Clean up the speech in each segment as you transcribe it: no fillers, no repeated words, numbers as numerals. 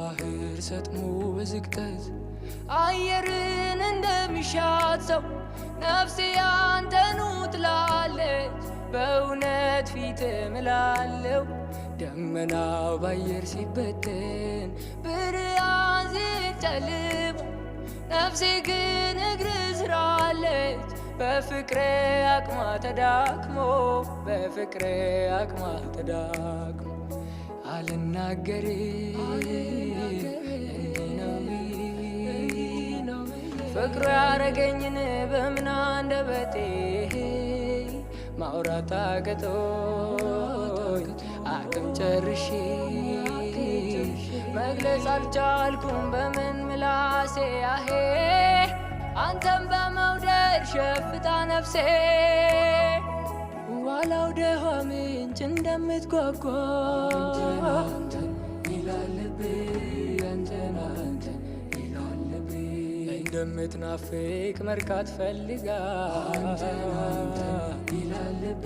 ባህር ሰጥሞ በዝግተት አየርን እንደሚሻት ሰው ነፍሴ አንተኑ ትላለች። በእውነት ፊት እምላለው ደመናው ባየር ሲበተን ብርሃን ሲጨልም ነፍሴ ግን እግር ስራለች በፍቅሬ አቅሟ ተዳክሞ በፍቅሬ አቅሟ ተዳክሞ አልናገርም ፍቅሩ ያረገኝን በምን አንደበቴ ማውራት አቅቶኝ አቅም ጨርሼ መግለጽ አልቻልኩም በምን ምላሴ አሄ አንተን በመውደድ ሸፍታ ነፍሴ ዋላው ደሃ ምንጭ እንደምትጓጓ ይላል ልቤ አንተን አንተን ይላል ልቤ እንደምትናፍቅ መርካት ፈልጋ ይላል ልቤ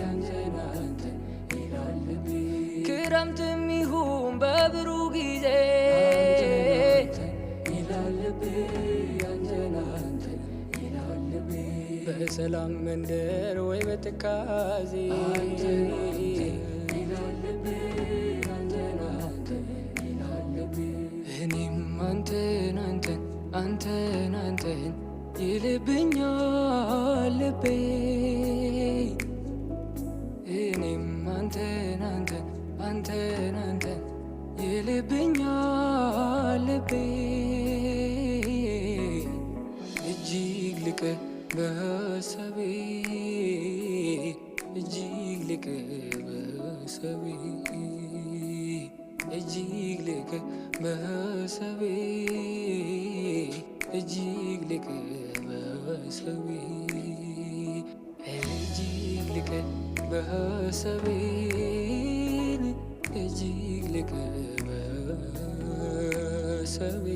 አንተን አንተን ይላል ልቤ ክረምትም ይሁን በብሩህ ጊዜ ይላል ልቤ አንተን አንተን ይላል ልቤ በሰላም መንደር ወይ በትካዜ ይላል ልቤ አንተን አንተን ይላል ልቤ እኔም አንተን አንተን አንተን አንተን ይልብኛል ልቤ እኔም አንተን አንተን አንተን አንተን ይልብኛል ልቤ እጅግ ልቅ በሀሳቤ እጅግ ልቅ በሀሳቤ እጅግ ልቅ በሀሳቤ እጅግ ልቅ በሀሳቤ እጅግ ልቅ በሀሳቤ እጅግ ልቅ በሀሳቤ